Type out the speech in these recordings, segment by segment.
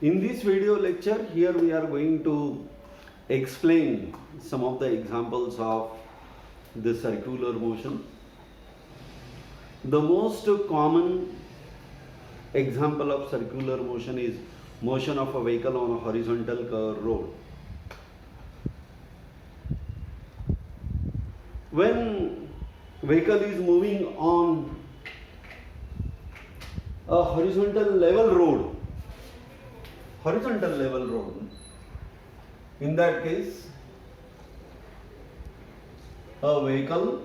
In this video lecture, here we are going to explain some of the examples of the circular motion. The most common example of circular motion is motion of a vehicle on a horizontal curved road. When vehicle is moving on a horizontal level road, in that case a vehicle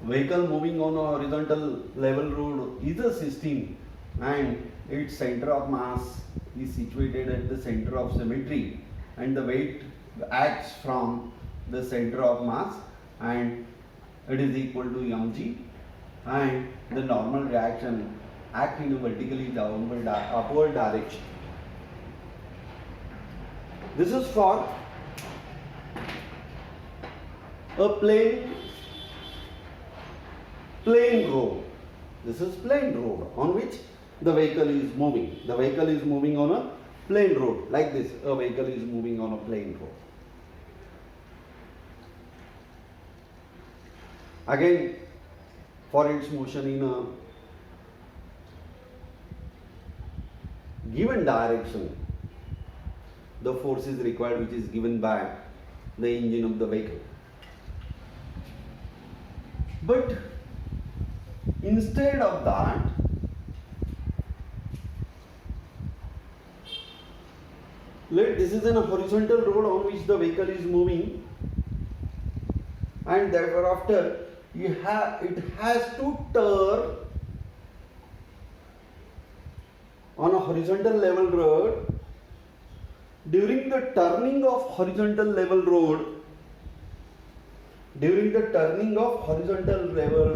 moving on a horizontal level road is a system and its center of mass is situated at the center of symmetry and the weight acts from the center of mass and it is equal to mg, and the normal reaction act in a vertically upward direction. This is for a plain road. This is plain road on which the vehicle is moving. The vehicle is moving on a plain road like this. A vehicle is moving on a plain road. Again, for its motion in a given direction, the force is required which is given by the engine of the vehicle. But instead of that, this is a horizontal road on which the vehicle is moving, and thereafter it has to turn on a horizontal level road. During the turning of horizontal level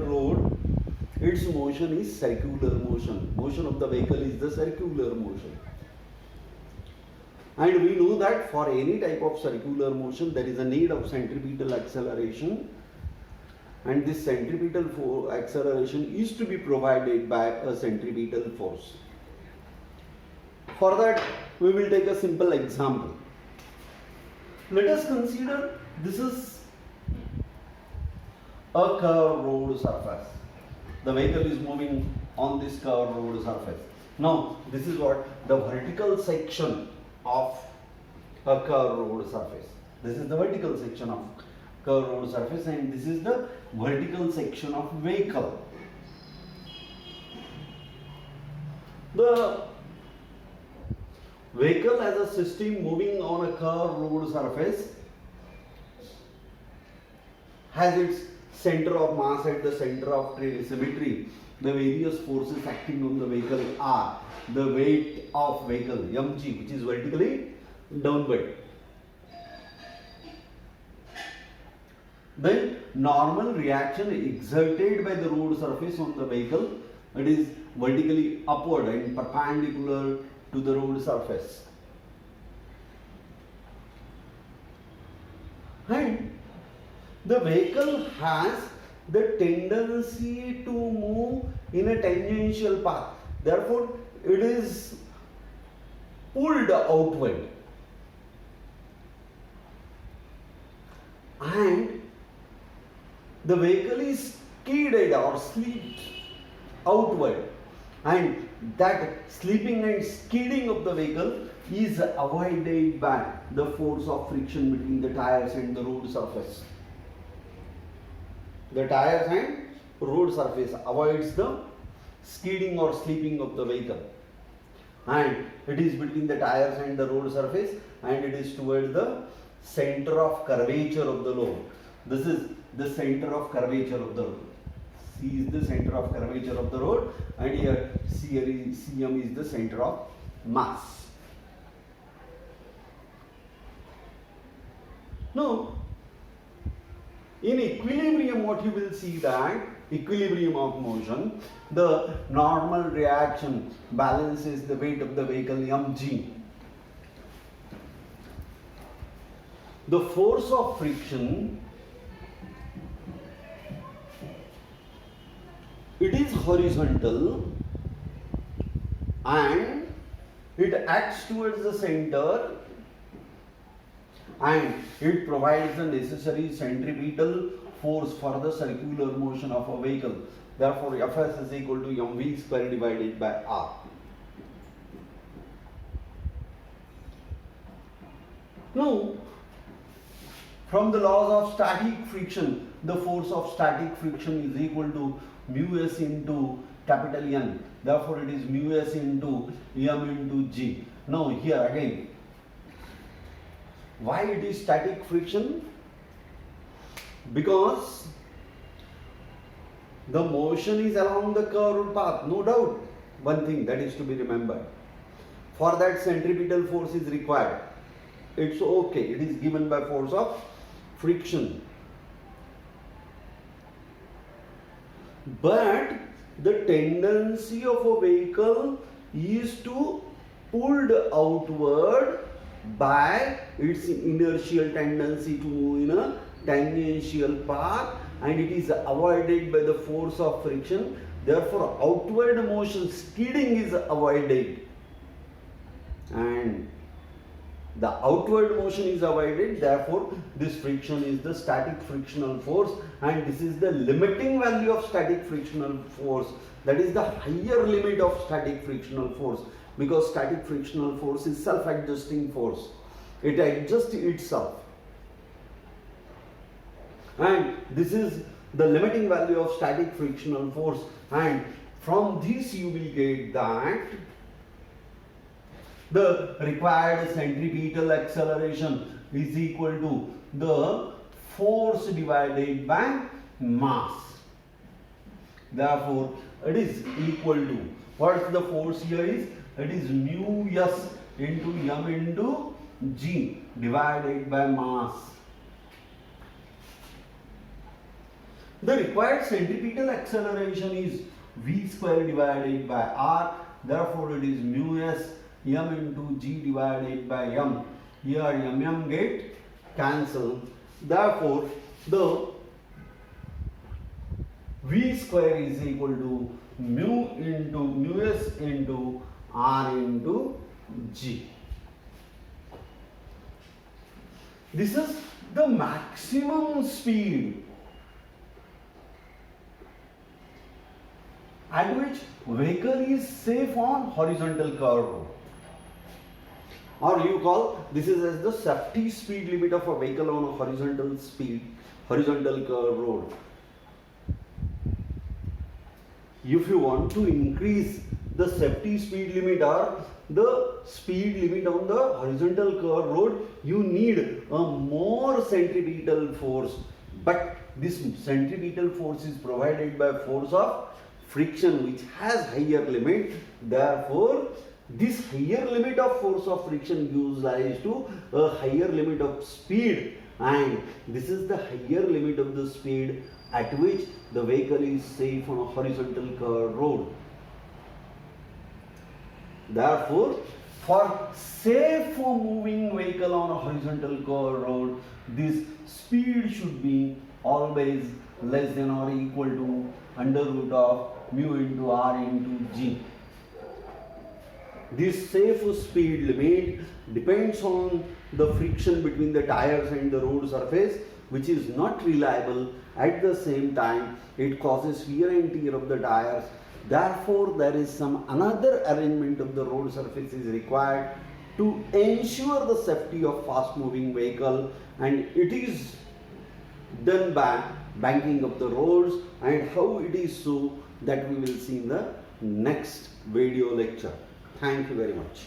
road, its motion is circular motion. Motion of the vehicle is the circular motion. And we know that for any type of circular motion there is a need of centripetal acceleration, and this centripetal acceleration is to be provided by a centripetal force. For that, we will take a simple example. Let us consider this is a curved road surface. The vehicle is moving on this curved road surface. Now, this is what the vertical section of a curved road surface. This is the vertical section of curved road surface, and this is the vertical section of vehicle. The vehicle as a system moving on a curved road surface has its center of mass at the center of symmetry. The various forces acting on the vehicle are the weight of vehicle mg, which is vertically downward. Then normal reaction exerted by the road surface on the vehicle, it is vertically upward and perpendicular to the road surface. And the vehicle has the tendency to move in a tangential path. Therefore, it is pulled outward. And the vehicle is skidded or slipped outward, and that slipping and skidding of the vehicle is avoided by the force of friction between the tires and the road surface. The tires and road surface avoids the skidding or slipping of the vehicle, and it is between the tires and the road surface, and it is towards the center of curvature of the road. This is the center of curvature of the road. C is the center of curvature of the road, and here Cm is the center of mass. Now, in equilibrium, what you will see that equilibrium of motion, the normal reaction balances the weight of the vehicle mg. The force of friction, it is horizontal and it acts towards the center and it provides the necessary centripetal force for the circular motion of a vehicle. Therefore, Fs is equal to mv square divided by r. Now, from the laws of static friction, the force of static friction is equal to mu s into capital N. Therefore, it is mu s into m into g. Now, here again, why it is static friction? Because the motion is along the curved path, no doubt. One thing that is to be remembered. For that, centripetal force is required. It's okay. It is given by force of friction. But the tendency of a vehicle is to pulled outward by its inertial tendency to move in a tangential path, and it is avoided by the force of friction. Therefore, outward motion, skidding, is avoided, and the outward motion is avoided. Therefore, this friction is the static frictional force, and this is the limiting value of static frictional force. That is the higher limit of static frictional force, because static frictional force is self-adjusting force. It adjusts itself. And this is the limiting value of static frictional force, and from this you will get that the required centripetal acceleration is equal to the force divided by mass. Therefore, it is equal to, what the force here is? It is mu s into m into g divided by mass. The required centripetal acceleration is v square divided by r. Therefore, it is mu s m into g divided by m. Here m get cancelled. Therefore, the v square is equal to mu s into r into g. This is the maximum speed at which vehicle is safe on horizontal curve road, or you call this is as the safety speed limit of a vehicle on a horizontal curve road. If you want to increase the safety speed limit or the speed limit on the horizontal curve road, you need a more centripetal force, but this centripetal force is provided by force of friction, which has higher limit. Therefore, this higher limit of force of friction gives rise to a higher limit of speed, and this is the higher limit of the speed at which the vehicle is safe on a horizontal curve road. Therefore, for safe moving vehicle on a horizontal curve road, this speed should be always less than or equal to under root of mu into r into g. This safe speed limit depends on the friction between the tires and the road surface, which is not reliable. At the same time, it causes wear and tear of the tires. Therefore, there is some another arrangement of the road surface is required to ensure the safety of fast moving vehicle, and it is done by banking of the roads, and how it is so that we will see in the next video lecture. Thank you very much.